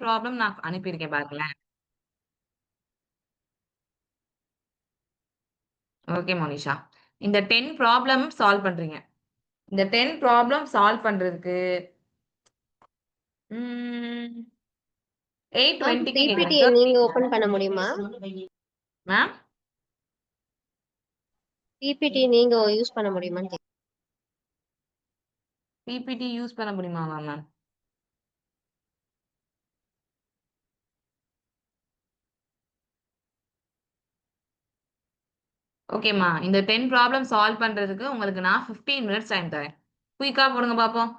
Problem நான் அனுப்பியிருக்கேன் பாருங்களேன். ஓகே மோனிஷா. இந்த 10 ப்ராப்ளம் சால்வ் பண்றீங்க. இந்த 10 ப்ராப்ளம் சால்வ் பண்றதுக்கு ம் மேம் 8:20க்கு கேட்கிறேன். பிபிடிய நீங்க ஓபன் பண்ண முடியுமா? மேம் பிபிடி நீங்க யூஸ் பண்ண முடியுமான்னு கேக்குறேன். பிபிடி யூஸ் பண்ண முடியுமாவா மேம்? ஓகேம்மா. இந்த 10 ப்ராப்ளம் சால்வ் பண்றதுக்கு உங்களுக்கு நான் 15 மினிட்ஸ் டைம் தரேன். குயிக்கா போடுங்க பாப்போம்.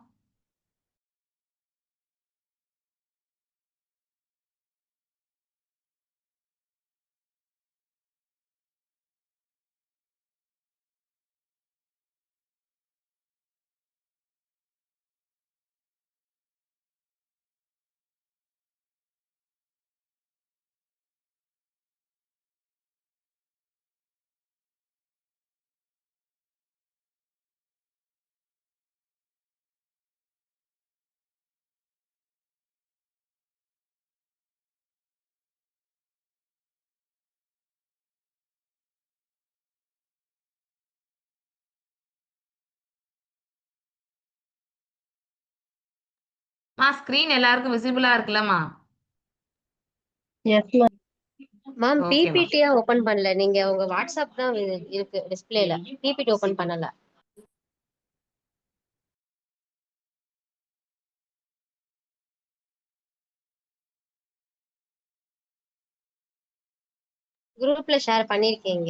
ஸ்கிரீன் எல்லாருக்கும் விசிபிளா இருக்குல்லம்மா? Yes ma'am. மேம் ஓகேம்மா. பிபிடியா ஓபன் பண்ணல. நீங்க உங்க வாட்ஸ்அப் தான் இருக்கு டிஸ்பிளேல. பிபிடி ஓபன் பண்ணல. குரூப்ல ஷேர் பண்ணிருக்கீங்க.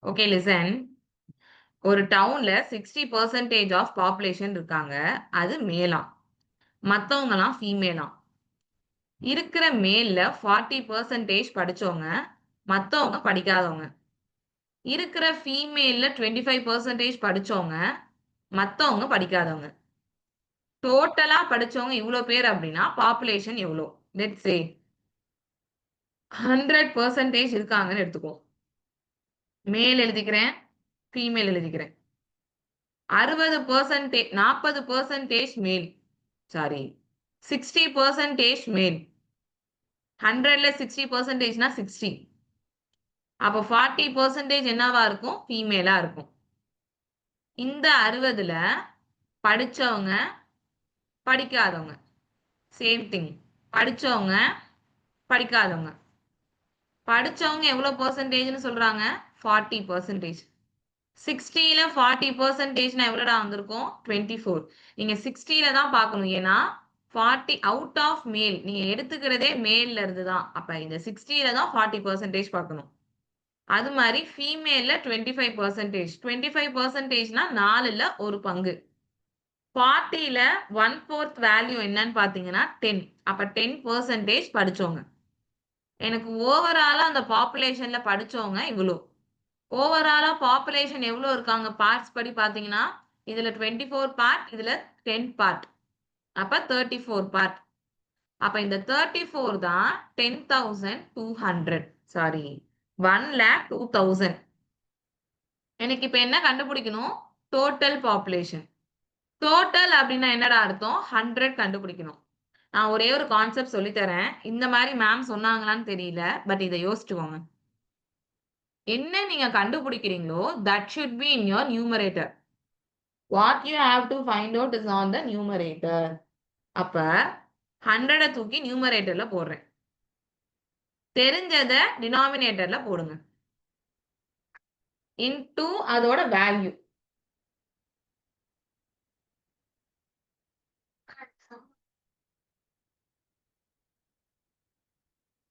Okay listen. ஒரு டவுன்ல 60% ஆஃப் பாப்புலேஷன் இருக்காங்க. அது மேலாம். மத்தவங்கலாம் ஃபீமேலாம். இருக்கிற மேல்ல 40% படிச்சவங்க, மத்தவங்க படிக்காதவங்க. இருக்கிற ஃபீமேல்ல 25% படிச்சவங்க, மத்தவங்க படிக்காதவங்க. டோட்டலா படிச்சவங்க இவ்ளோ பேர் அப்டின்னா, பாப்புலேஷன் எவ்ளோ? லெட்ஸ் சே 100% இருக்காங்கன்னு எடுத்துக்குவோம். மேல் எழுதிக்கிறேன், ஃபீமேல் எழுதிக்கிறேன். 40% மேல். சாரி 60% மேல். 100ல 60%னா 60. அப்போ 40% என்னவா இருக்கும்? ஃபீமேலா இருக்கும். இந்த 60ல படிச்சவங்க, படிக்காதவங்க. Same thing. படிச்சவங்க, படிக்காதவங்க. படிச்சவங்க எவ்வளோ பெர்சன்டேஜ்ன்னு சொல்றாங்க? 40%. 60ல 40%னா எவ்வளோடா வந்திருக்கும்? 24. நீங்க 60ல தான் பார்க்கணும். ஏன்னா 40 அவுட் ஆஃப் மேல். நீங்க எடுத்துக்கிறதே மேல்ல இருந்து தான். அப்ப இந்த 60ல தான் 40% பார்க்கணும். அது மாரி ஃபீமேல்ல 25%. 25%னா 4ல 1 பங்கு. 40ல 1/4 வேல்யூ என்னன்னு பார்த்தீங்கன்னா 10. அப்ப 10% படிச்சவங்க. எனக்கு ஓவராலா அந்த பாப்புலேஷன்ல படிச்சவங்க இவ்ளோ. ஓவராலா பாப்புலேஷன் எவ்ளோ இருக்காங்க? பார்ட்ஸ் படி பார்த்தீங்கன்னா, இதுல 24 பார்ட், இதுல 10 பார்ட். அப்ப 34 பார்ட். அப்ப இந்த 34 தான் 10,200. சாரி 1,02,000. எனக்கு இப்ப என்ன கண்டுபிடிக்கணும்? Total population. டோட்டல் அப்டின்னா என்னடா அர்த்தம்? 100 கண்டுபிடிக்கணும். நான் ஒரே ஒரு கான்செப்ட் சொல்லி தரேன். இந்த மாரி மேம் சொன்னாங்களான்னு தெரியல. பட் இத யோசிச்சுக்கோங்க. என்ன நீங்க கண்டுபிடிக்கிறீங்களோ, that should be in your numerator. What you have to find out is on the numerator. அப்ப 100 தூக்கி நியூமரேட்டர்ல போடுறேன். தெரிஞ்சத டினாமினேட்டர்ல போடுங்க. இன்டூ அதோட வேல்யூ.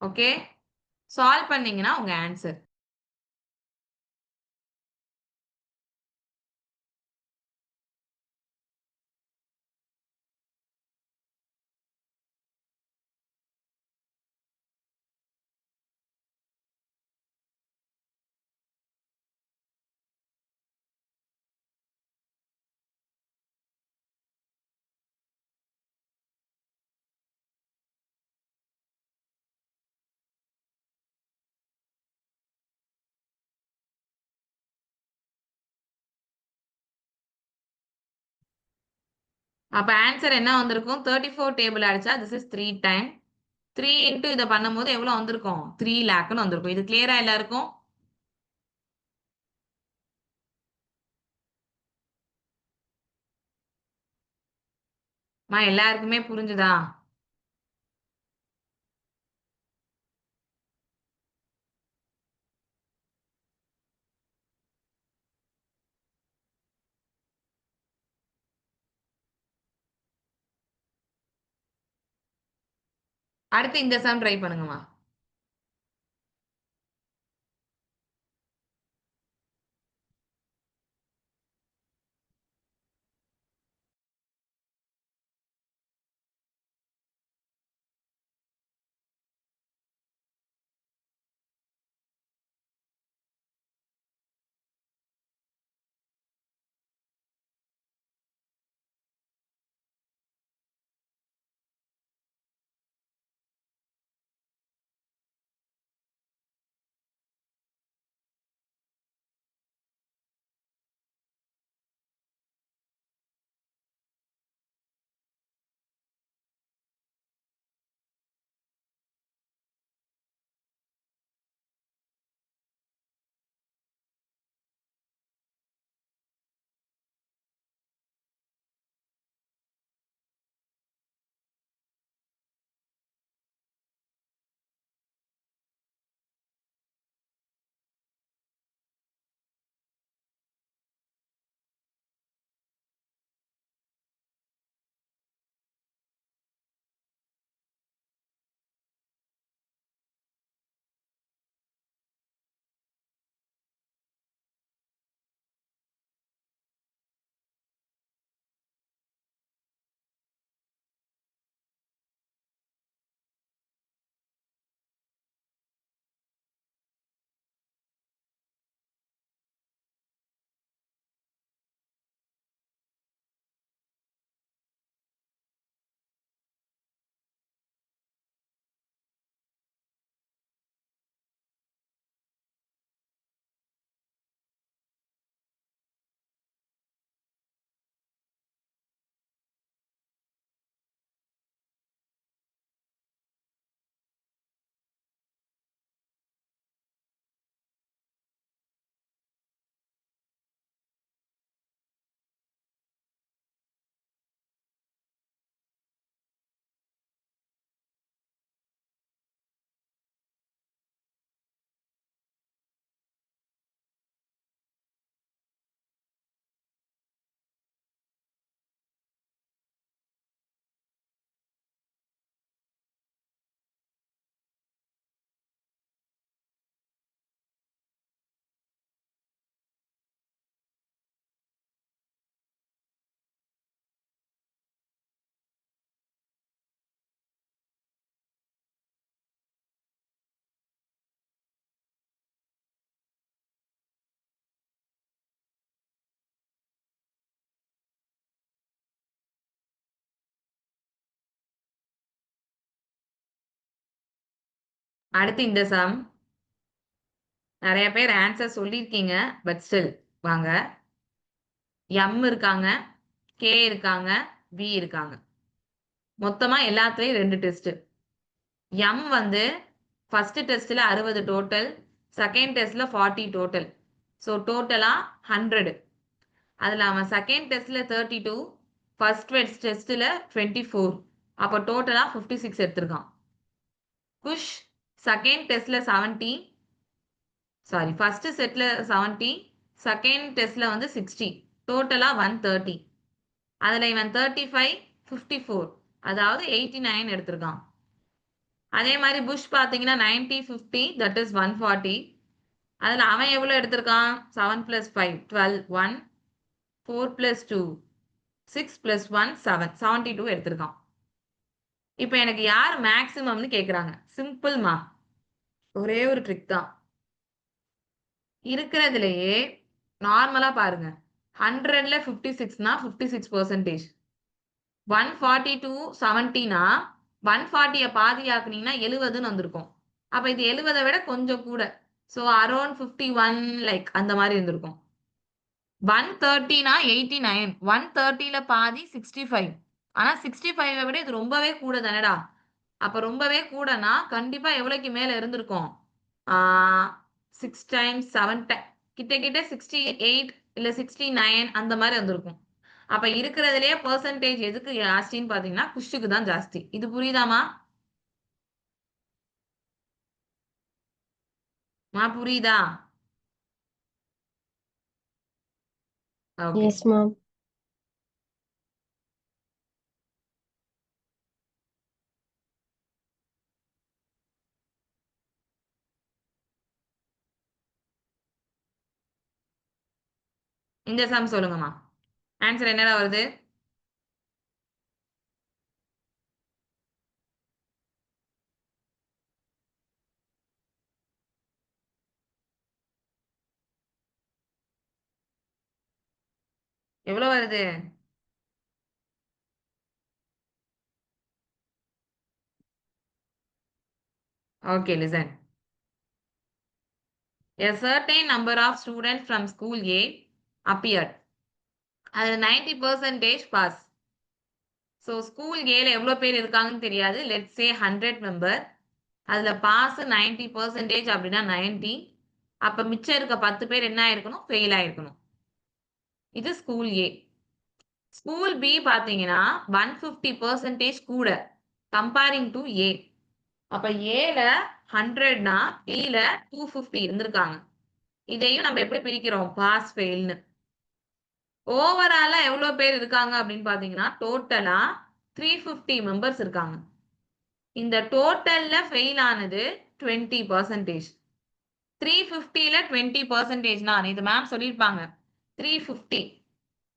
ஓகே. சால்வ் பண்ணீங்கன்னா உங்க ஆன்சர். அப்ப ஆன்சர் என்ன வந்திருக்கும்? 34 டேபிள் அடிச்சா திஸ் இஸ் 3 டைம். 3 இன்டூ இத பண்ணும்போது எவ்வளவு வந்திருக்கும்? 3 லேக்ன்னு வந்திருக்கும். இது கிளியரா எல்லாருக்கும்? எல்லாருக்குமே புரிஞ்சுதா? அடுத்து இந்த சம் ட்ரை பண்ணுங்கம்மா. அடுத்து இந்த சம். நிறைய பேர் ஆன்சர் சொல்லியிருக்கீங்க. பட் ஸ்டில் வாங்க. எம் இருக்காங்க, கே இருக்காங்க, பி இருக்காங்க. மொத்தமா எல்லாத்துலயும் 2 டெஸ்ட். எம் வந்து ஃபர்ஸ்ட் டெஸ்ட்ல 60 டோட்டல், செகண்ட் டெஸ்ட்ல 40 டோட்டல். ஸோ டோட்டலா 100. அதுல அவன் செகண்ட் டெஸ்ட்ல 32, ஃபர்ஸ்ட் டெஸ்ட்ல 24. அப்ப டோட்டலா 56 எடுத்திருக்கான். குஷ் செகண்ட் டெஸ்ட்ல 70, சாரி ஃபர்ஸ்ட் செட்ல 70, செகண்ட் டெஸ்ட்ல வந்து 60. டோட்டலா 130. அதுல இவன் 35, 54, அதாவது 89 எடுத்திருக்கான். அதே மாதிரி புஷ் பாத்தீங்கன்னா 90, 50, தட் இஸ் 140. அதுல அவன் எவ்வளவு எடுத்திருக்கான்? 7 plus 5, 12, 1, 4 plus 2, 6 plus 1, 7, 72 எடுத்திருக்கான். இப்ப எனக்கு யார் மேக்ஸிமம்னு கேக்குறாங்க. சிம்பிள்மா, ஒரே ஒரு ட்ரிக் தான். இருக்கிறதுலயே நார்மலா பாருங்க. 100ல 56னா 56%. 142, 70னா 140 பாதியாக்குனீங்கன்னா 70ன்னு வந்திருக்கும். அப்ப இது 70 விட கொஞ்சம் கூட. சோ அரௌண்ட் 51 லைக் அந்த மாதிரி இருந்திருக்கும். 130னா 89, 130ல பாதி 65. ஆனா 65 விட இது ரொம்பவே கூட தானடா. அப்ப ரொம்பவே கூடனா கண்டிப்பா எவ்வளவுக்கு மேல இருந்திருக்கும்? 6 டைம்ஸ் 7 கிட்ட கிட்ட 68 இல்ல 69 அந்த மாதிரி வந்திருக்கும். அப்ப இருக்கிறதுலயே பெர்சன்டேஜ் எதுக்கு ஜாஸ்தின்னு பாத்தீங்கன்னா குஷ்ஷுக்கு தான் ஜாஸ்தி. இது புரியுதாமா? புரியுதா? ஓகே. Yes ma'am. இந்த சம் சொல்லுங்கம்மா. ஆன்சர் என்னடா வருது? எவ்வளவு வருது? Okay, listen. A certain number of students from school A appeared. அது 90% pass. So school Aல எவ்வளவு பேர் இருக்காங்கன்னு தெரியாது. Let's say 100 member. அதுல பாஸ் 90% அப்படின்னா 90. அப்ப மிச்சம் இருக்க 10 பேர் என்ன ஆயிருக்கணும்? ஃபெயில் ஆயிருக்கணும். இது ஸ்கூல் ஏ. ஸ்கூல் பி பாத்தீங்கன்னா 150% கூட கம்பேரிங் டு ஏ. அப்ப ஏல 100னா பில 250 இருந்திருக்காங்க. இதையும் நம்ம எப்படி பிரிக்கிறோம்? பாஸ் ஃபெயில்னு. ஓவராலா எவ்வளவு பேர் இருக்காங்க அப்படின்னு பாத்தீங்கன்னா டோட்டலா 350 மெம்பர்ஸ் இருக்காங்க. இந்த டோட்டல்ல ஃபெயில் ஆனது 20%. 350ல 20%னா இது மேம் சொல்லியிருப்பாங்க. 350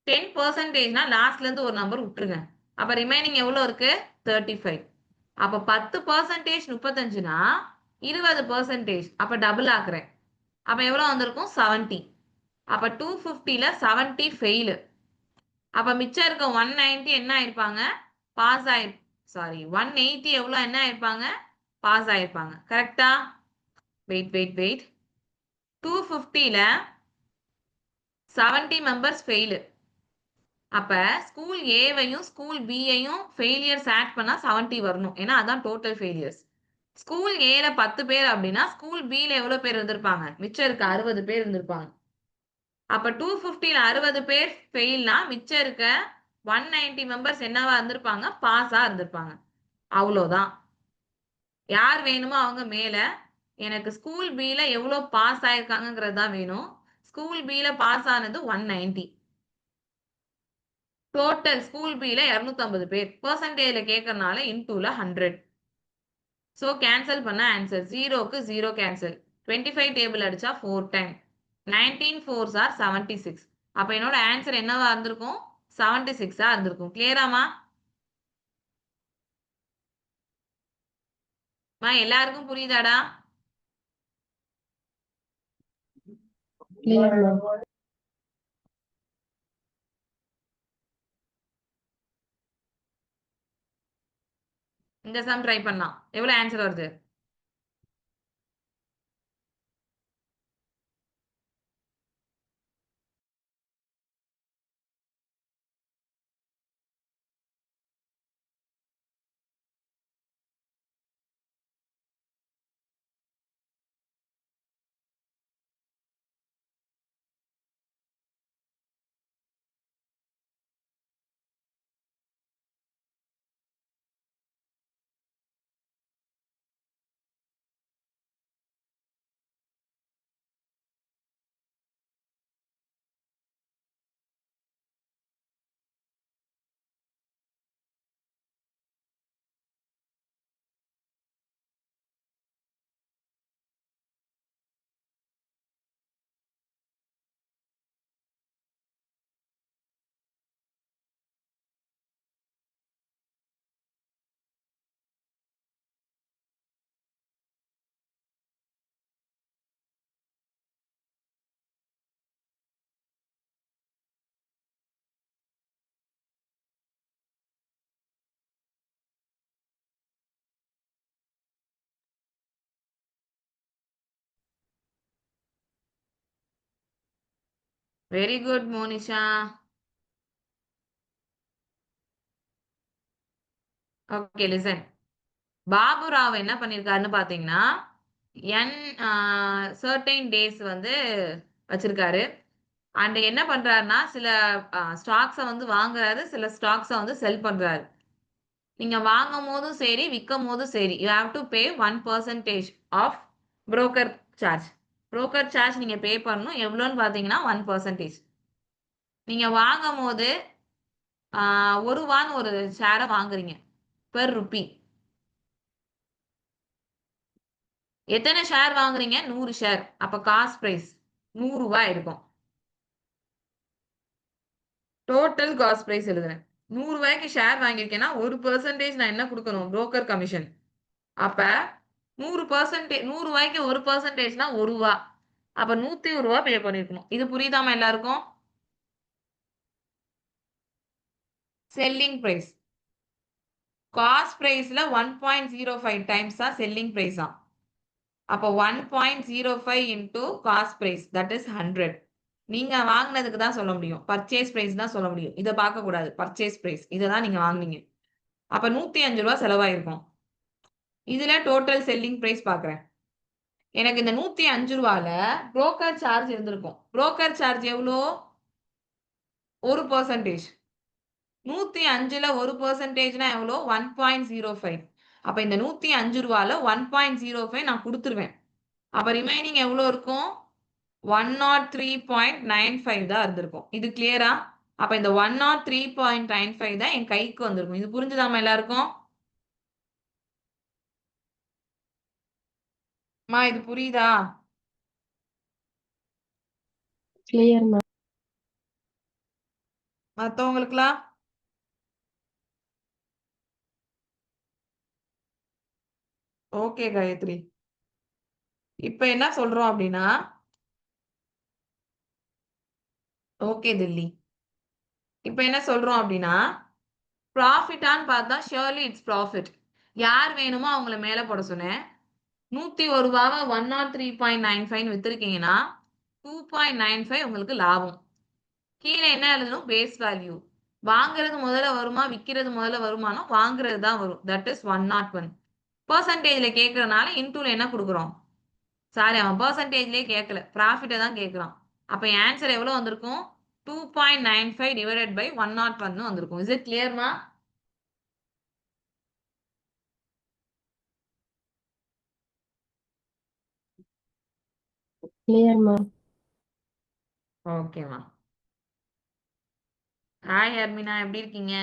10%னா லாஸ்ட்ல இருந்து ஒரு நம்பர் விட்டுருங்க. அப்ப ரிமைனிங் எவ்வளவு இருக்கு? 35. அப்ப 10% 35னா 20%. அப்ப டபுள் ஆக்குறேன். அப்ப எவ்வளவு வந்திருக்கும்? 70. அப்ப 250ல 70 ஃபெயில். அப்ப மிச்சம் இருக்க 190 என்ன ஆயிருப்பாங்க? பாஸ் ஆயி சாரி 180 எவ்வளவு என்ன ஆயிருப்பாங்க? பாஸ் ஆயிருப்பாங்க. கரெக்டா? வெயிட். 250ல 70 members fail. அப்ப ஸ்கூல் ஏவையும் ஸ்கூல் பியையும் ஃபெயிலியர்ஸ் ஆட் பண்ணா 70 வரணும். ஏன்னா அதான் டோட்டல் ஃபெயிலியர்ஸ். ஸ்கூல் ஏல 10 பேர் அப்படின்னா ஸ்கூல் பில எவ்வளவு பேர் இருந்திருப்பாங்க? மிச்சம் இருக்க 60 பேர் இருந்திருப்பாங்க. அப்ப 250ல 60 பேர் ஃபெயில்னா மிச்சம் இருக்க 190 மெம்பர்ஸ் என்னவா இருந்திருப்பாங்க? பாஸா இருந்திருப்பாங்க. அவ்வளவுதான். யார் வேணுமோ அவங்க மேல. எனக்கு ஸ்கூல் பில எவ்வளவு பாஸ் ஆயிருக்காங்கிறது தான் வேணும். ஸ்கூல் பில பாஸ் ஆனது 190. டோட்டல் ஸ்கூல் பில 250 பேர். பெர்சன்டேஜ்ல கேட்கறனால இன்டூல 100. சோ கேன்சல் பண்ண ஆன்சர் 0க்கு 0 கேன்சல். 25 டேபிள் அடிச்சா 4 டைம். 19 4s are 76. அப்ப என்னோட ஆன்சர் என்னவா இருந்திருக்கும்? 76ஆ இருந்திருக்கும். கிளியராமா? எல்லாருக்கும் புரியுதாடா? Clear ma'am. இந்த சம் ட்ரை பண்ணலாம். எவ்வளவு ஆன்சர் வருது? Very good Monisha. Okay listen. Baburao என்ன பண்ணிருக்காருன்னு பாத்தீங்கன்னா n சர்டைன் டேஸ் வந்து வச்சிருக்காரு. அண்ட் என்ன பண்றாருன்னா சில ஸ்டாக்ஸை வந்து வாங்குறாரு, சில ஸ்டாக்ஸை வந்து செல் பண்றாரு. நீங்க வாங்கும் போதும் சரி விற்கும் போதும் சரி you have to pay 1% of broker charge. Broker charge நீங்க பே பண்ணணும். எவ்வளோன்னு பாத்தீங்கன்னா 1%. நீங்க வாங்கும் போது ஒரு ஷேரை வாங்குறீங்க பெர் ருப்பி. எத்தனை ஷேர் வாங்குறீங்க? 100 ஷேர். அப்ப காஸ்ட் பிரைஸ் 100 ரூபாய் இருக்கும். டோட்டல் காஸ்ட் பிரைஸ் எழுதுறேன். 100 ரூபாய்க்கு ஷேர் வாங்கியிருக்கேன்னா 1% நான் என்ன கொடுக்கணும்? Broker commission. அப்ப 100% 100 ரூபாய்க்கு 1%னா 1 ரூபா. அப்ப 101 ரூபா பே பண்ணிருக்கணும். இது புரியுதாமா எல்லாருக்கும்? Selling price. காஸ்ட் பிரைஸ்ல 1.05 டைம்ஸ் தான் செல்லிங் பிரைஸ் தான். அப்ப 1.05 into cost price that is 100. நீங்க வாங்கினதுக்கு தான் சொல்ல முடியும். பர்ச்சேஸ் பிரைஸ் தான் சொல்ல முடியும். இதை பார்க்க கூடாது. பர்ச்சேஸ் பிரைஸ் இதை தான் நீங்க வாங்குனீங்க. அப்ப 105 ரூபா செலவாயிருக்கும். இதுல டோட்டல் செல்லிங் பிரைஸ் பாக்குறேன். எனக்கு இந்த 105 ரூபால புரோக்கர் சார்ஜ் இருந்திருக்கும். புரோக்கர் சார்ஜ் எவ்வளோ? 1%. 105ல 1%னா எவ்வளோ? 1.05. அப்ப இந்த 105 ரூபால 1.05 நான் கொடுத்துருவேன். அப்ப ரிமைனிங் எவ்வளோ இருக்கும்? 103.95 தான் இருந்திருக்கும். இது கிளியரா? அப்ப இந்த 103.95 தான் என் கைக்கு வந்திருக்கும். இது புரிஞ்சுதாமா எல்லாருக்கும்? இது புரியுதா? Clear ma'am. மத்தவங்களுக்குலாம்? ஓகே காயத்ரி. இப்ப என்ன சொல்றோம் அப்படின்னா ஓகே தில்லி. இப்ப என்ன சொல்றோம் அப்படின்னா ப்ராஃபிட்டான்னு பார்த்தா ஷியோர்லி இட்ஸ் ப்ராஃபிட். யார் வேணுமோ அவங்கள மேல போட சொன்னேன். 101 ரூபாவை 103.95 வித்திருக்கீங்கன்னா 2.95 உங்களுக்கு லாபம். கீழே என்ன எழுதணும்? Base value. வாங்குறது முதல்ல வருமா விற்கிறது முதல்ல வருமானம்? வாங்குறது தான் வரும். That is 101. பெர்சன்டேஜ்ல கேட்கறதுனால இன்டூல என்ன கொடுக்குறோம்? சாரி, அவன் பெர்சன்டேஜ்லயே கேட்கல, ப்ராஃபிட்டை தான் கேட்கறான். அப்ப ஆன்சர் எவ்வளவு வந்திருக்கும்? 2.95 டிவைடட் பை 101 வந்திருக்கும். இஸ் இட் கிளியர்மா? Clear ma'am. ஓகேமா. ஹாய் ஹர்மினா, எப்படி இருக்கீங்க?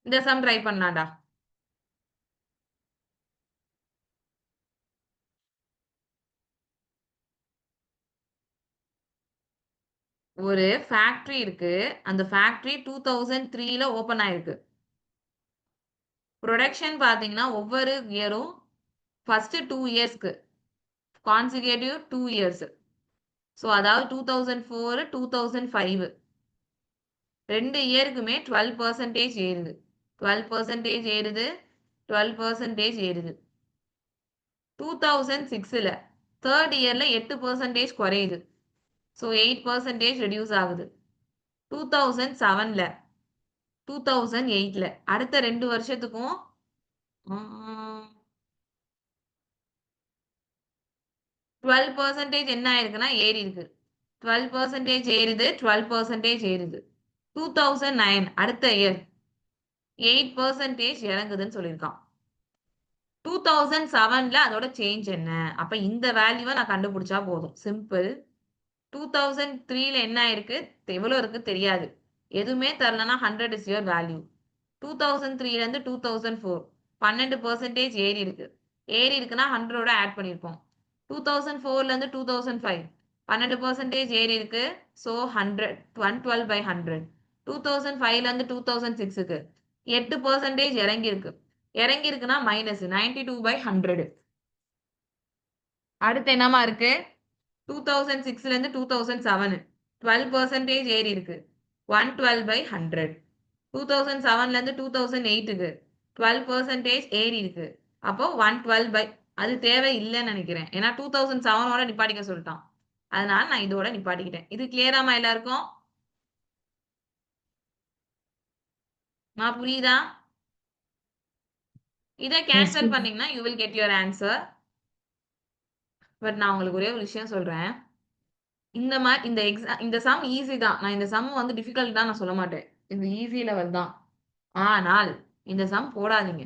இந்த சம் ட்ரை பண்ணலாம்டா. ஒரு ஃபேக்டரி இருக்கு. அந்த ஃபேக்டரி 2003ல ஓபன் ஆயிருக்கு. ப்ரொடக்ஷன் பாத்தீங்கன்னா ஒவ்வொரு இயரும் ஃபர்ஸ்ட் 2 இயர்ஸ்க்கு கான்சிகேட்டிவ் 2 இயர்ஸ். ஸோ அதாவது 2004 2005 2 இயருக்குமே 12% ஏறுது. 12% ஏறுது. 12% ஏறுது. 2006ல தேர்ட் இயர்ல 8% குறையுது. ஸோ 8% ரெடியூஸ் ஆகுது. 2007ல 2008ல அடுத்த 2 வருஷத்துக்கும் 12% என்ன ஆயிருக்குன்னா ஏறி இருக்கு. 12% ஏறுது. 12% ஏறுது. 2009 அடுத்த இயர் 8% இறங்குதுன்னு சொல்லியிருக்கான். 2007ல அதோட சேஞ்ச் என்ன? அப்ப இந்த வேல்யூவை நான் கண்டுபிடிச்சா போதும். சிம்பிள். 2003ல என்ன ஆயிருக்கு? எவ்வளவு இருக்கு தெரியாது. எதுவுமே தரலன்னா 100 இஸ் யுவர் வேல்யூ. 2003ல இருந்து 2004 12% ஏறி இருக்கு. ஏறி இருக்குன்னா 100ஓட ஆட் பண்ணிருப்போம். 2004ல இருந்து 2005 12% ஏறி இருக்கு. So 100 112 by 100. 2005ல இருந்து 2006க்கு 8% இறங்கி இருக்கு. இறங்கி இருக்குன்னா மைனஸ் 92 by 100. அடுத்து என்னமா இருக்கு? 2006ல இருந்து 2007 12% ஏறி இருக்கு. 112 by 100. 2007ல இருந்து 2008க்கு 12% ஏறி இருக்கு. அப்போ 112 by அது தேவை இல்லைன்னு நினைக்கிறேன். ஏன்னா 2007ஓட நிப்பாட்டிக்க சொல்லிட்டான். அதனால நான் இதோட நிப்பாட்டிக்கிட்டேன். இது கிளியராமா எல்லாருக்கும்? புரியுதா? இதை கேன்சல் பண்ணீங்கன்னா you will get your answer. But நான் உங்களுக்கு ஒரே ஒரு விஷயம் சொல்றேன். இந்த சம் ஈஸி தான். நான் இந்த சம் வந்து டிஃபிகல்ட் தான் நான் சொல்ல மாட்டேன். இது ஈஸி லெவல் தான். ஆனால் இந்த சம் போடாதீங்க.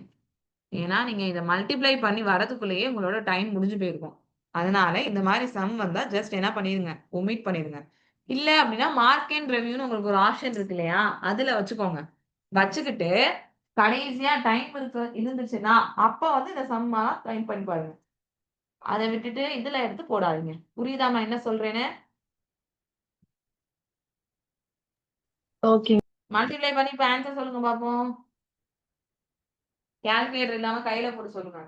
ஏன்னா நீங்க இதை மல்டிப்ளை பண்ணி வரதுக்குள்ளேயே உங்களோட டைம் முடிஞ்சு போயிருக்கும். அதனால இந்த மாதிரி சம் வந்தா ஜஸ்ட் என்ன பண்ணிருங்க, ஒமிட் பண்ணிருங்க. இல்ல அப்படின்னா மார்க் அண்ட் ரெவ்யூன்னு உங்களுக்கு ஒரு ஆப்ஷன் இருக்கு இல்லையா, அதுல வச்சுக்கோங்க. வச்சுக்கிட்டு கடைசியா டைம் இருந்துச்சுன்னா அப்ப வந்து இந்த சம்மா டைம் பண்ணி பாருங்க. அதை விட்டுட்டு இதுல எடுத்து போடாதீங்க. புரியுதாமா என்ன சொல்றேன்னு? ஓகே. மல்டிப்ளை பண்ணி இப்ப ஆன்சர் சொல்லுங்க பாப்போம். கால்குலேட்டர் இல்லாம கையில போட்டு சொல்லுங்க.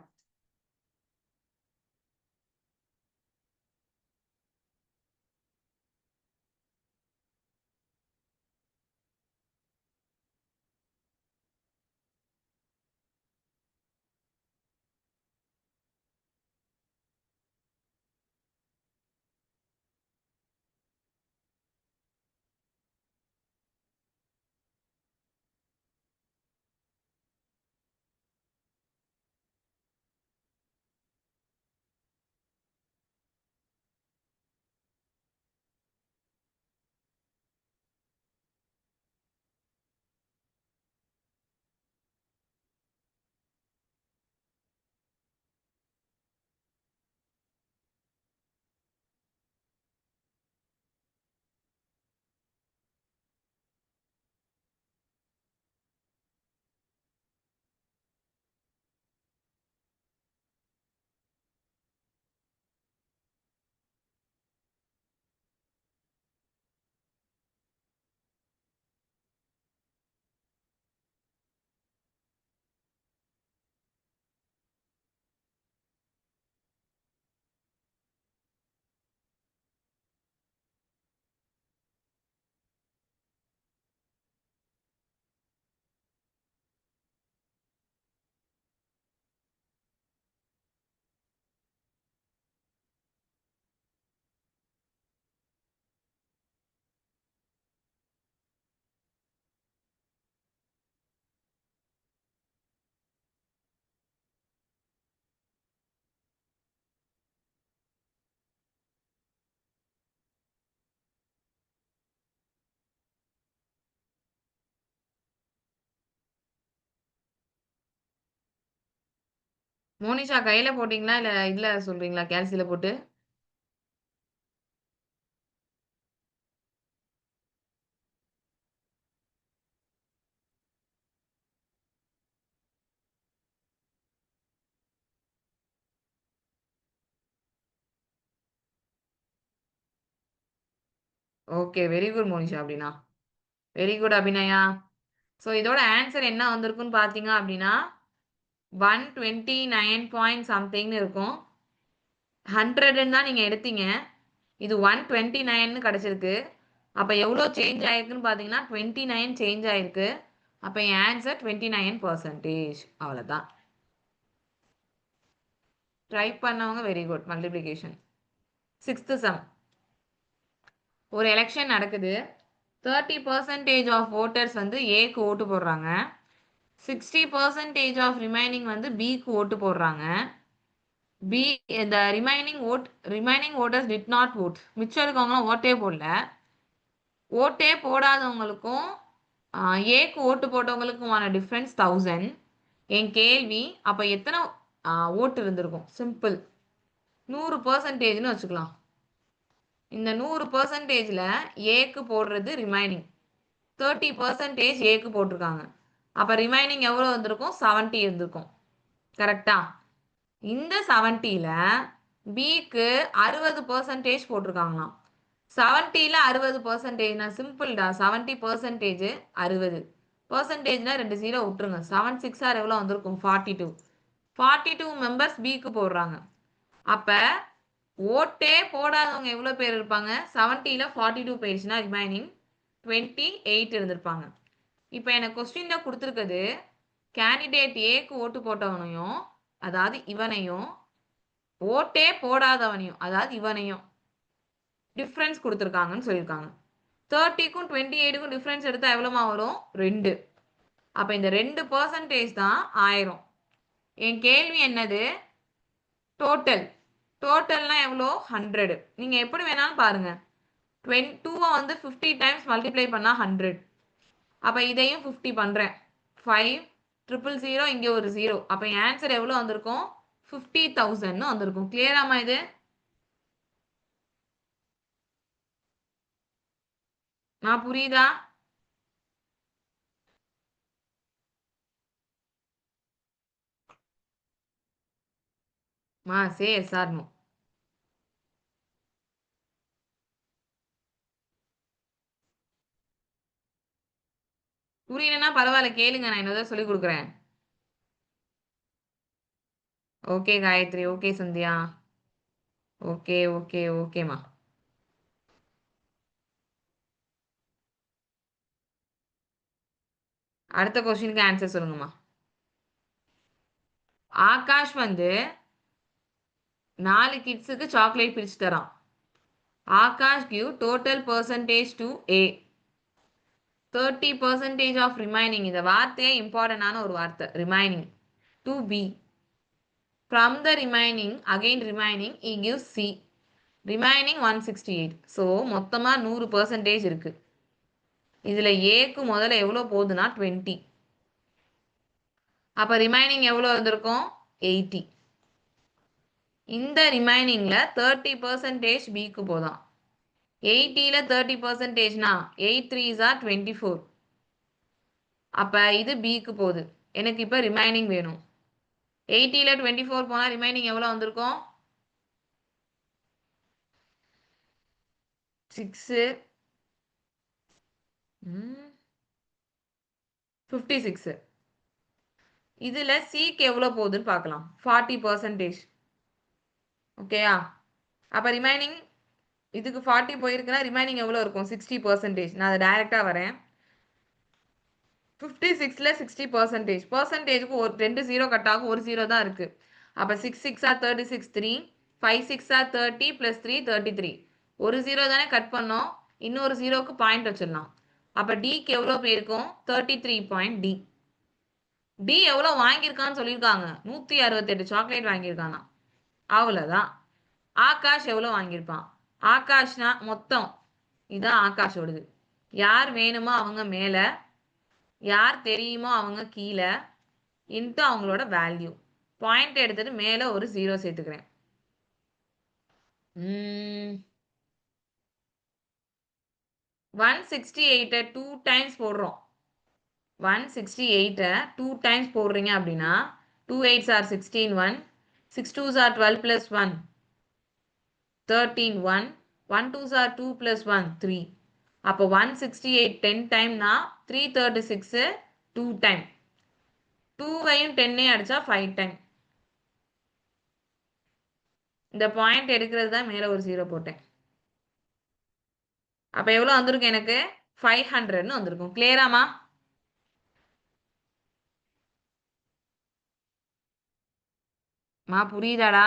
மோனிஷா கையில போட்டீங்களா இல்ல இதுல சொல்றீங்களா, கேல்சில போட்டு? Okay, very good Monisha. அப்படின்னா வெரி குட் அபிநயா. ஸோ இதோட ஆன்சர் என்ன வந்திருக்குன்னு பார்த்தீங்க அப்படின்னா 129 பாயிண்ட் சம்திங்னு இருக்கும். 100ன்னு தான் நீங்க எடுத்தீங்க. இது 129ன்னு கிடைச்சிருக்கு. அப்ப எவ்வளவு சேஞ்ச் ஆயிருக்குன்னு பார்த்தீங்கன்னா 29 சேஞ்ச் ஆயிருக்கு. அப்ப என் ஆன்சர் 29%. அவ்வளவுதான். ட்ரை பண்ணவங்க very good. Multiplication. 6th sum. ஒரு எலெக்ஷன் நடக்குது. 30% ஆஃப் ஓட்டர்ஸ் வந்து ஏக்கு ஓட்டு போடுறாங்க. 60% ஆஃப் ரிமைனிங் வந்து பிக்கு ஓட்டு போடுறாங்க. P the remaining voters did not vote. மிச்சம் இருக்கவங்களாம் ஓட்டே போடல. ஓட்டே போடாதவங்களுக்கும் ஏக்கு ஓட்டு போட்டவங்களுக்குமான டிஃப்ரென்ஸ் 1000. என் கேள்வி, அப்ப எத்தனை ஓட்டு இருந்திருக்கும்? சிம்பிள், 100%ன்னு வச்சுக்கலாம். இந்த 100%ல ஏக்கு போடுறது ரிமைனிங் 30% ஏக்கு போட்டிருக்காங்க. அப்ப ரிமைனிங் எவ்வளவு வந்திருக்கும்? 70 இருந்திருக்கும். கரெக்டா? இந்த 70ல பிக்கு 60% போட்டிருக்காங்களாம். 70ல 60%, சிம்பிள்டா. 70% 60 பர்சன்டேஜ்னா 2 0 விட்டுருங்க. 7 6 எவ்வளவு வந்திருக்கும்? 42 மெம்பர்ஸ் பிக்கு போடுறாங்க. அப்ப ஓட்டே போடாதவங்க எவ்வளவு பேர் இருப்பாங்க? 70ல 42 போயிடுச்சுன்னா ரிமைனிங் 28 இருந்திருப்பாங்க. இப்ப எனக்கு கொஸ்டின்ல கொடுத்துருக்குது கேண்டிடேட் ஏக்கு ஓட்டு போட்டவனையும், அதாவது இவனையும் ஓட்டே போடாதவனையும் அதாவது இவனையும் டிஃபரன்ஸ் கொடுத்துருக்காங்கன்னு சொல்லியிருக்காங்க. 30க்கும் 28க்கும் டிஃபரன்ஸ் எடுத்தா எவ்வளோமா வரும்? 2. அப்ப இந்த 2% தான் 1000. என் கேள்வி என்னது? டோட்டல். டோட்டல்னா எவ்வளோ? 100. நீங்க எப்படி வேணாலும் பாருங்க. 2 வந்து 50 டைம்ஸ் மல்டிப்ளை பண்ணா 100. அப்ப இதையும் 50 பண்றேன். 5 000 இங்க ஒரு 0. அப்ப என் ஆன்சர் எவ்வளோ வந்திருக்கும்? 50,000ன்னு வந்திருக்கும். கிளியராமா இது? நான் புரியுதா? say yes or no. புரியலன்னா பரவாயில்ல கேளுங்க, நான் இன்னொரு சொல்லி கொடுக்குறேன். Okay Gayathri, okay Sandhya, okay okay ஓகேம்மா. அடுத்த கொஸ்டினுக்கு ஆன்சர் சொல்லுங்கம்மா. ஆகாஷ் வந்து 4 கிட்ஸுக்கு சாக்லேட் பிரிச்சு தரான். Akash give total percentage to A. 30% of remaining. இந்த வார்த்தையே இம்பார்ட்டன்டான ஒரு வார்த்தை. remaining to B. From the remaining, again remaining, he gives C. remaining 168. So மொத்தமா 100% இருக்கு. இதுல Aக்கு முதல்ல எவ்வளோ போகுதுன்னா 20. அப்ப ரிமைனிங் எவ்வளோ இருந்திருக்கும்? 80. இந்த ரிமைனிங்ல 30% Bக்கு போதான். 80ல 30%னா 8 3s are 24. அப்ப இது Bக்கு போகுது. எனக்கு இப்ப ரிமைனிங் வேணும். 80ல 24 போனா ரிமைனிங் எவ்வளோ வந்திருக்கும்? 6 56. இதுல Cக்கு எவ்வளோ போகுதுன்னு பார்க்கலாம். 40%. ஓகேயா? அப்ப ரிமைனிங் இதுக்கு 40 போயிருக்குன்னா ரிமைனிங் எவ்வளோ இருக்கும்? 60%. நான் அதை டைரக்டா வரேன். 56ல 60%. பர்சன்டேஜுக்கு ஒரு 2 0 கட் ஆகும், ஒரு 0 தான் இருக்கு. அப்ப 6 6 are 36 3, 5 6 are 30 plus 3 33. ஒரு 0 தானே கட் பண்ணோம், இன்னொரு 0க்கு பாயிண்ட் வச்சிடலாம். அப்ப Dக்கு எவ்வளோ போயிருக்கும்? 33 பாயிண்ட் D. D எவ்வளோ வாங்கியிருக்கான்னு சொல்லியிருக்காங்க. 168 சாக்லேட் வாங்கியிருக்கானா. அவ்வளோதான். ஆகாஷ் எவ்வளோ வாங்கியிருப்பான்? ஆகாஷ்னா மொத்தம் இதான் ஆகாஷோடது. யார் வேணுமோ அவங்க மேல, யார் தெரியுமோ அவங்க கீழே, இன்ட்டு அவங்களோட வேல்யூ. பாயிண்ட் எடுத்துட்டு மேல ஒரு 0 சேர்த்துக்கிறேன். 168 2 டைம்ஸ் போடுறோம். 168 2 டைம்ஸ் போடுறீங்க அப்படின்னா 2 8s are 16 1, 6 2s are 12 plus 1 13 1, 1 2s are 2 plus 1 3. அப்போ 168 10 டைம்னா 336 2 டைம். 2வையும் 10ஐயும் அடிச்சா 5 டைம். இந்த பாயிண்ட் எடுக்கிறது தான் மேல ஒரு 0 போட்டேன். அப்ப எவ்வளவு வந்திருக்கும்? எனக்கு 500ன்னு வந்திருக்கும். கிளியராமா? புரியுதாடா?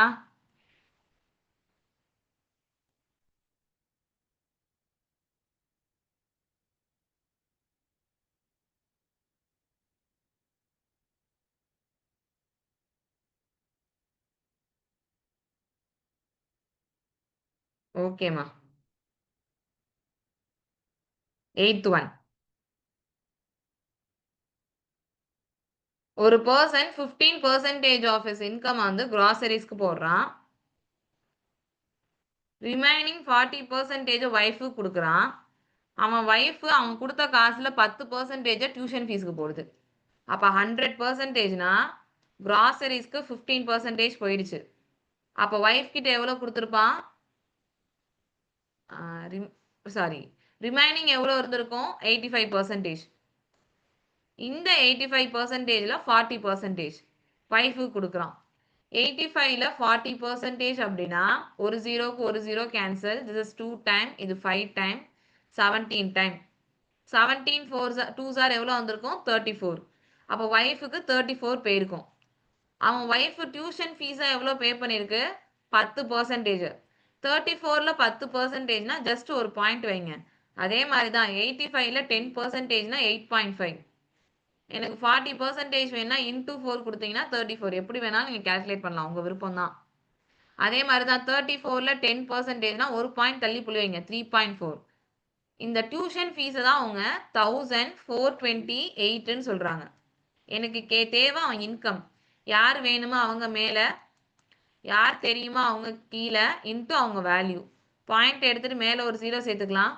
ஓகேமா. 8th one. ஒரு பர்சன் 15% ஆஃப் his income வந்து groceries-க்கு போடுறான். ரிமைனிங் 40% ஒய்ஃபுக்கு கொடுக்குறான். அவன் ஒய்ஃப் அவன் கொடுத்த காசுல 10% டியூஷன் ஃபீஸ்க்கு போடுது. அப்ப 100%னா groceries-க்கு 15% போயிடுச்சு. அப்ப ஒய்ஃப் கிட்ட எவ்வளவு கொடுத்திருப்பான்? சாரி, ரிமைனிங் எவ்வளவு இருந்திருக்கும்? 85%. இந்த 85%ல 40% ஒய்ஃபுக்கு கொடுக்குறான். 85ல 40% அப்படின்னா ஒரு 0க்கு ஒரு 0 கேன்சல். திஸ் இஸ் 2 டைம், இது 5 டைம், 17 டைம். 17 2s are எவ்வளோ வந்திருக்கும்? 34. அப்போ ஒய்ஃபுக்கு 34 போயிருக்கும். அவன் ஒய்ஃப் டியூஷன் ஃபீஸா எவ்வளோ பே பண்ணியிருக்கு? 10%. 34ல 10%னா ஜஸ்ட் ஒரு பாயிண்ட் வைங்க. அதே மாதிரி தான் 85ல 10%னா 8.5. எனக்கு 40% வேணா இன்டூ 4 கொடுத்தீங்கன்னா 34. எப்படி வேணாலும் நீங்க கால்குலேட் பண்ணலாம். உங்க விருப்பம் தான். அதே மாதிரி தான் 34ல 10%னா ஒரு பாயிண்ட் தள்ளி புள்ளி வைங்க. 3.4. இந்த டியூஷன் ஃபீஸை தான் அவங்க 1428ன்னு சொல்றாங்க. எனக்கு தேவை அவன் இன்கம். யார் வேணுமோ அவங்க மேல, யார் தெரியுமா அவங்க கீழே, இன்ட்டு அவங்க வேல்யூ. பாயிண்ட் எடுத்துட்டு மேல ஒரு 0 சேர்த்துக்கலாம்.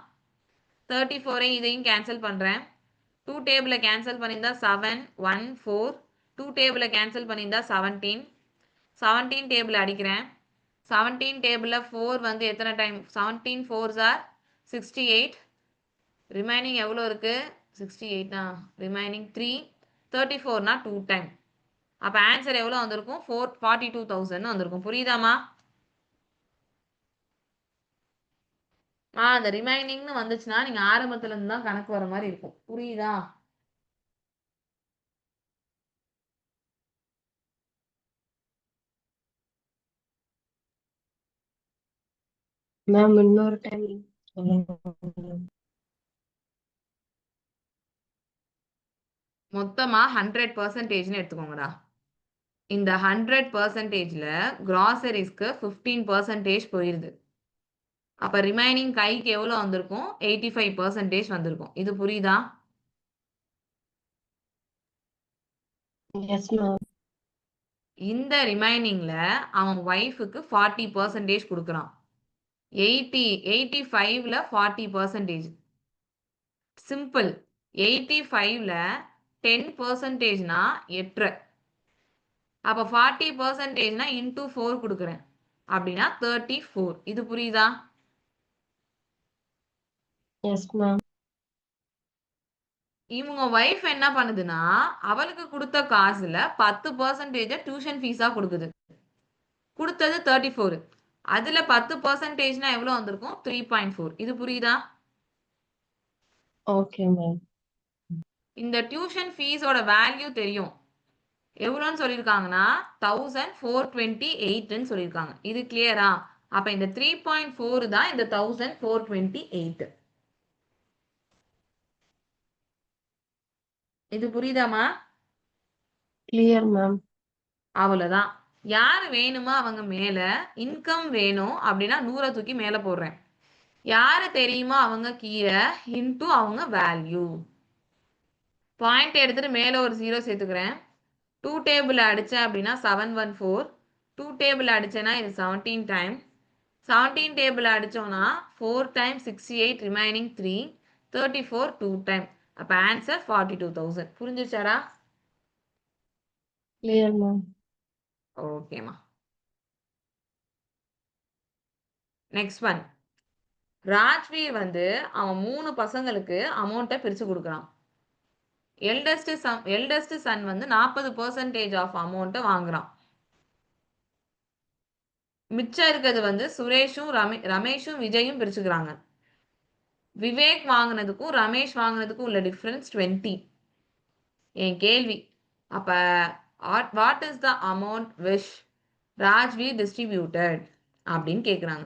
34 இதையும் கேன்சல் பண்றேன். 2 டேபிளை கேன்சல் பண்ணியிருந்தா 7 1 4. 2 டேபிளை கேன்சல் பண்ணியிருந்தா 17. 17 டேபிள் அடிக்கிறேன். 17 டேபிளில் 4 வந்து எத்தனை டைம்? 17 4s are 68. ரிமைனிங் எவ்வளோ இருக்கு? 68னா ரிமைனிங் 3. 34னா 2 டைம். அப்போ ஆன்சர் எவ்வளோ வந்திருக்கும்? 42,000 வந்திருக்கும். புரியுதாமா? அந்த ரிமைனிங்னு வந்துச்சுன்னா நீங்க ஆரம்பத்துல இருந்து தான் கணக்கு வர மாதிரி இருக்கும். புரியுதா? மேம் இன்னொரு டைம் மொத்தமா 100%ன்னு எடுத்துக்கோங்கடா. இந்த 100%ல கிராசரிஸ்க்கு 15% போயிருது. அப்ப ரிமைனிங் கைக்கு எவ்வளவு வந்திருக்கும்? 85% வந்திருக்கும். இது புரியுதா? Yes ma'am. இந்த ரிமைனிங்ல அவன் ஒய்ஃபுக்கு 40% கொடுக்குறான். 85ல 40%. சிம்பிள். 85ல 10%னா 8. அப்ப 40%னா இன்டூ 4 கொடுக்குறேன். அப்படின்னா 34. இது புரியுதா? Yes ma'am. இவங்க ஒய்ஃப் என்ன பண்ணுதுன்னா, அவளுக்கு கொடுத்த காசுல 10% டியூஷன் ஃபீஸா கொடுக்குது. கொடுத்தது 34. அதுல 10%னா எவ்வளவு வந்திருக்கும்? 3.4. இது புரியுதா? Okay ma'am. இந்த டியூஷன் ஃபீஸோட வேல்யூ தெரியும். எவ்வளோன்னு சொல்லியிருக்காங்கன்னா 1428ன்னு சொல்லியிருக்காங்க. இது கிளியரா? அப்ப இந்த 3.4 தான் இந்த 1428. இது புரியுதாமா? Clear ma'am. அவ்வளவுதான். யார் வேணுமோ அவங்க மேல இன்கம் வேணும் அப்படின்னா 100 தூக்கி மேல போடுறேன். யாரு தெரியுமோ அவங்க கீழே இன்டூ அவங்க வேல்யூ. பாயிண்ட் எடுத்துட்டு மேல ஒரு 0 சேர்த்துக்கிறேன். 2 டேபிள் அடிச்சேன் அப்படின்னா 714. 2 டேபிள் அடிச்சேன்னா இது 17 டைம். 17 டேபிள் அடிச்சோம்னா 4 டைம் 68 ரிமைனிங் 3. 34 2 டைம். அப்ப ஆன்சர் 42,000. புரிஞ்சிருச்சாடா? Clear ma'am. ஓகேமா. Next one. ராஜ்வீர் வந்து அவன் 3 பசங்களுக்கு அமௌண்ட்டை பிரிச்சு கொடுக்குறான். எல்டஸ்ட் சன் வந்து 40% ஆஃப் அமௌண்ட்டை வாங்குறான். மிச்சம் இருக்கிறது வந்து சுரேஷும் ரமேஷும் விஜயும் பிரிச்சுக்கிறாங்க. விவேக் வாங்கினதுக்கும் ரமேஷ் வாங்கினதுக்கும் உள்ள டிஃபரன்ஸ் 20. என் கேள்வி, அப்ப what is the amount wish Rajveer distributed அப்படின்னு கேட்குறாங்க.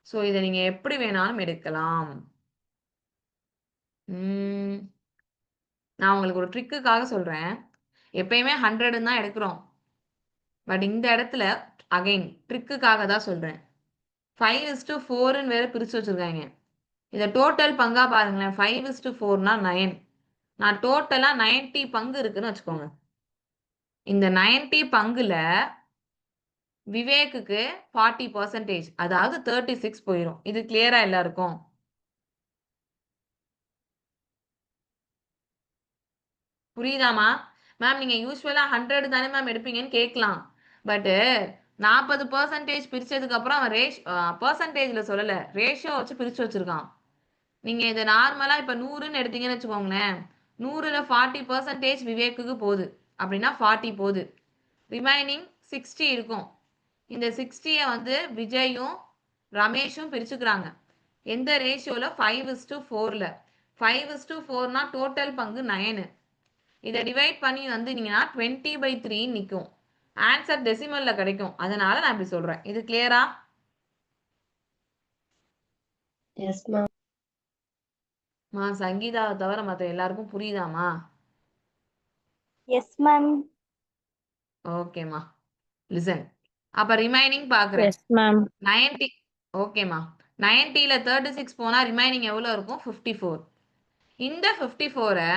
ஸோ இதை நீங்க எப்படி வேணாலும் எடுக்கலாம். நான் உங்களுக்கு ஒரு ட்ரிக்குக்காக சொல்றேன். எப்பயுமே 100 தான் எடுக்கிறோம். பட் இந்த இடத்துல அகைன் ட்ரிக்குக்காக தான் சொல்றேன். 5:4ன்னு வேற பிரிச்சு வச்சிருக்காங்க. இதை டோட்டல் பங்கா பாருங்களேன். 5:4னா 9. நான் டோட்டலா 90 பங்கு இருக்குன்னு வச்சுக்கோங்க. இந்த 90 பங்குல விவேக்குக்கு 40%, அதாவது 36 போயிடும். இது கிளியரா எல்லாருக்கும்? புரியுதாமா? மேம் நீங்க யூஸ்வலா 100 தானே மேம் எடுப்பீங்கன்னு கேட்கலாம். பட் 40% பிரிச்சதுக்கு அப்புறம் அவன் பெர்சன்டேஜ்ல சொல்லல, ரேஷியோ வச்சு பிரிச்சு வச்சிருக்கான். நீங்க இதை நார்மலா இப்ப 100ன்னு எடுத்தீங்கன்னு வச்சுக்கோங்களேன். 100ல 40% விவேக்குக்கு போகுது அப்படின்னா 40 போகுது. ரிமைனிங் 60 இருக்கும். இந்த 60ய வந்து விஜயும் ரமேஷும் பிரிச்சுக்கிறாங்க. எந்த ரேஷியோல? 5:4ல. 5:4னா டோட்டல் பங்கு 9. இதை டிவைட் பண்ணி வந்தீங்கன்னா 20/3 நிற்கும். ஆன்சர் டெசிமல்ல கிடைக்கும். அதனால நான் இப்படி சொல்றேன். இது கிளியரா? Yes ma'am. சங்கீதாவை தவிர மத்த எல்லாருக்கும் புரியுதாமா? Yes ma'am. ஓகேம்மா. லிசன். அப்ப ரிமைனிங் பாக்குறேன். Yes ma'am. 90. ஓகேம்மா. 90ல 36 போனா ரிமைனிங் எவ்வளவு இருக்கும்? 54. இந்த 54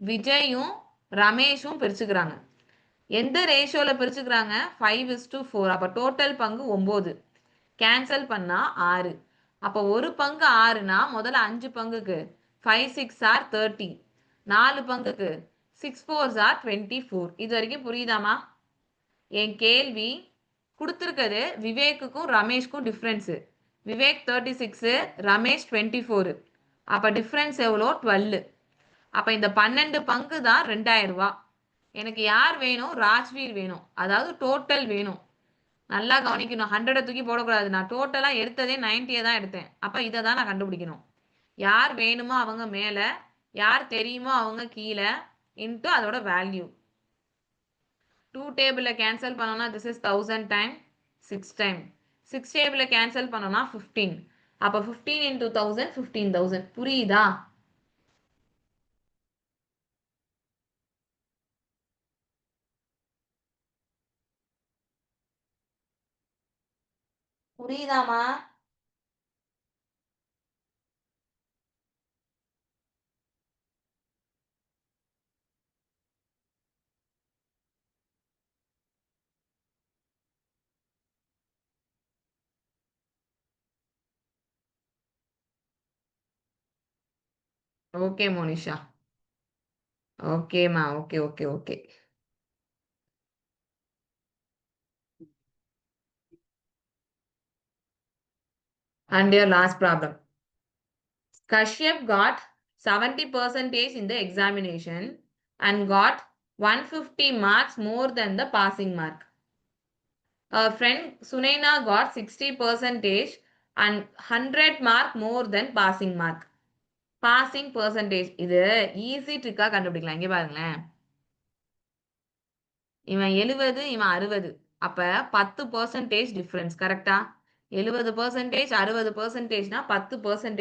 விஜயும் ரமேஷும் பிரிச்சுக்கிறாங்க. எந்த ரேஷியோல பிரிச்சுக்கிறாங்க? 5:4. அப்ப டோட்டல் பங்கு 9. கேன்சல் பண்ணா 6. அப்ப ஒரு பங்கு 6னா முதல்ல 5 பங்குக்கு 5 6 ஆர் 30. 4 பங்குக்கு 6 4 ஆர் 24. இது வரைக்கும் புரியுதாமா? என் கேள்வி கொடுத்துருக்கிறது விவேக்குக்கும் ரமேஷ்க்கும் டிஃப்ரென்ஸ். விவேக் 36, ரமேஷ் 24. அப்ப டிஃப்ரென்ஸ் எவ்வளோ? 12. அப்ப இந்த 12 பங்கு தான் 2000 ரூபாய். எனக்கு யார் வேணும்? ராஜ்வீர் வேணும். அதாவது டோட்டல் வேணும். நல்லா கவனிக்கணும். 100 தூக்கி போடக்கூடாது. நான் டோட்டலா எடுத்ததே 90 தான் எடுத்தேன். அப்ப இதை தான் நான் கண்டுபிடிக்கணும். யார் வேணுமோ அவங்க மேல, யார் தெரியுமோ அவங்க கீழே, இன்ட்டு அதோட வேல்யூ. 2 டேபிள கேன்சல் பண்ணோம்னா திஸ் இஸ் 1000 டைம் 6 டைம். 6 டேபிள கேன்சல் பண்ணோம்னா 15. அப்ப 15 into 1000 15,000. புரியுதா? புரியுதாமா? ஓகே மோனிஷா. ஓகேமா. Okay okay okay. And your last problem. Kashyap got 70% in the examination and got 150 marks more than the passing mark. Her friend Sunaina got 60% and 100 mark more than passing mark. Passing percentage. இது easy ட்ரிக்கா கண்டுபிடிக்கலாம். இங்க பாருங்களேன். இவன் 70, இவன் 60. அப்ப 10% difference. கரெக்டா? 70%, 60%னா 10%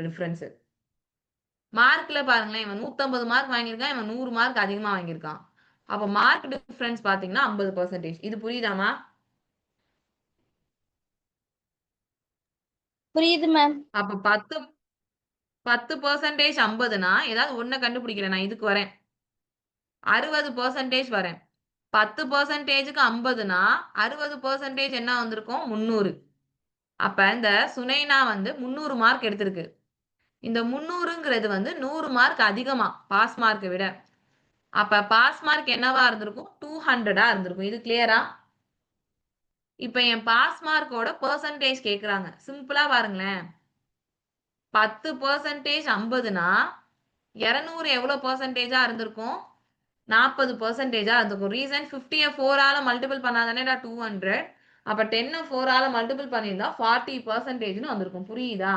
difference. மார்க்ல பாருங்களேன். இவன் 150 மார்க் வாங்கியிருக்கான். இவன் 100 மார்க் அதிகமா வாங்கியிருக்கான். அப்ப மார்க் டிஃபரன்ஸ் பாத்தீங்கன்னா 50%. இது புரியுதாமா? புரியுது மேம். அப்ப 10% 50னா ஏதாவது ஒண்ண கண்டுபிடிக்கிறேன். நான் இதுக்கு வரேன். 60% வரேன். 10%க்கு 50னா 60% என்ன வந்திருக்கும்? 300. அப்ப இந்த சுனைனா வந்து 300 மார்க் எடுத்திருக்கு. இந்த 300ங்கிறது வந்து 100 மார்க் அதிகமா பாஸ் மார்க்கை விட. அப்ப பாஸ் மார்க் என்னவா இருந்திருக்கும்? 200ஆ இருந்திருக்கும். இது கிளியரா? இப்ப என் பாஸ் மார்க்கோட பெர்சன்டேஜ் கேக்குறாங்க. சிம்பிளா பாருங்களேன். 10% 50னா 200 எவ்வளவு பெர்சன்டேஜா இருந்திருக்கும்? 40%ஆ இருந்திருக்கும். ரீசன் 50ய 4ஆல மல்டிபிள் பண்ணாதானேடா 200. அப்ப 10 4ஆல மல்டிபிள் பண்ணியிருந்தா 40%ன்னு வந்திருக்கும். புரியுதா?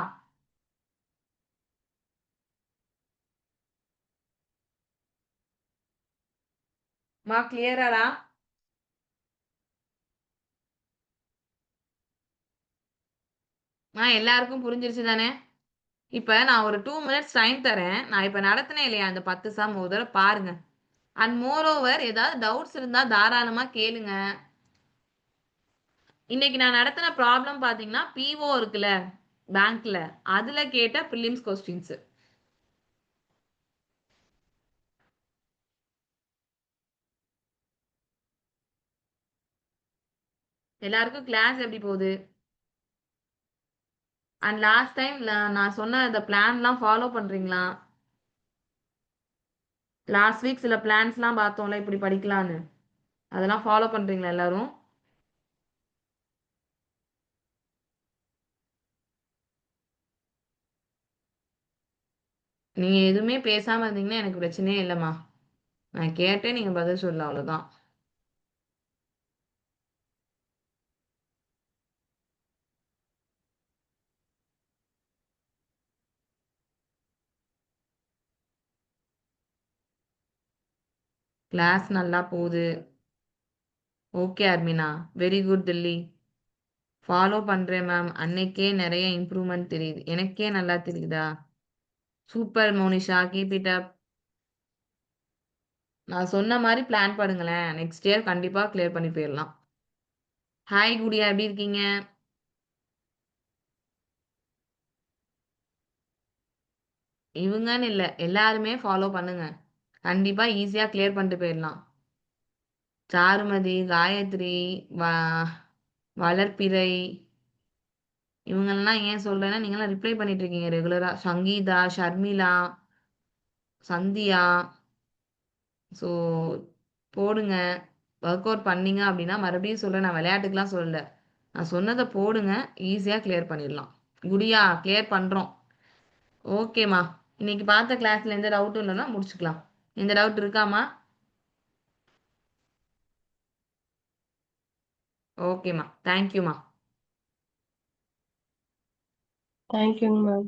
கிளியராடா? எல்லாருக்கும் புரிஞ்சிருச்சு தானே? இப்ப நான் ஒரு 2 மினிட்ஸ் டைம் தரேன். நான் இப்ப நடத்தினேன் இல்லையா அந்த 10 சம் ஒரு தடவை பாருங்க. அண்ட் மோர் ஓவர் ஏதாவது டவுட்ஸ் இருந்தா தாராளமா கேளுங்க. இன்னைக்கு நான் நடத்தின ப்ராப்ளம் பாத்தீங்கன்னா பிஓ இருக்குல்ல பேங்க்ல, அதுல கேட்ட பிலிம்ஸ் கொஸ்டின்ஸ். எல்லாருக்கும் கிளாஸ் எப்படி போகுது? அண்ட் லாஸ்ட் டைம் நான் சொன்ன இந்த பிளான்லாம் ஃபாலோ பண்றீங்களா? லாஸ்ட் வீக் சில பிளான்ஸ்லாம் பார்த்தோம்ல இப்படி படிக்கலான்னு. அதெல்லாம் ஃபாலோ பண்றீங்களா எல்லாரும்? நீங்க எதுவுமே பேசாம இருந்தீங்கன்னா எனக்கு பிரச்சனையே இல்லைம்மா. நான் கேட்டேன், நீங்க பதில் சொல்லல, அவ்வளவுதான். கிளாஸ் நல்லா போகுது. Okay Armina, very good Dilli. Follow பண்றேன் மேம். அன்னைக்கே நிறைய இம்ப்ரூவ்மெண்ட் தெரியுது. எனக்கே நல்லா தெரியுதா? Super Monisha, keep it up. நான் சொன்ன மாதிரி பிளான் பண்ணுங்களேன். நெக்ஸ்ட் இயர் கண்டிப்பா கிளியர் பண்ணி போயிடலாம். ஹாய் குடியா, எப்படி இருக்கீங்க? இவங்கன்னு இல்லை, எல்லாருமே ஃபாலோ பண்ணுங்க. கண்டிப்பா ஈஸியா கிளியர் பண்ணிட்டு போயிடலாம். சாருமதி, காயத்ரி, வளர்ப்பிறை, இவங்கெல்லாம் ஏன் சொல்றேன்னா நீங்களாம் ரிப்ளை பண்ணிட்டு இருக்கீங்க ரெகுலரா. சங்கீதா, ஷர்மிளா, சந்தியா. ஸோ போடுங்க. ஒர்க் அவுட் பண்ணீங்க அப்படின்னா மறுபடியும் சொல்றேன், நான் விளையாட்டுக்கெல்லாம் சொல்லல. நான் சொன்னதை போடுங்க, ஈஸியா கிளியர் பண்ணிடலாம். குடியா, கிளியர் பண்றோம். ஓகேம்மா. இன்னைக்கு பார்த்த கிளாஸ்ல எந்த டவுட்டும் இல்லைன்னா முடிச்சுக்கலாம். எந்த டவுட் இருக்காம்மா? ஓகேம்மா, தேங்க்யூம்மா. தேங்க்யூங்க மேம்.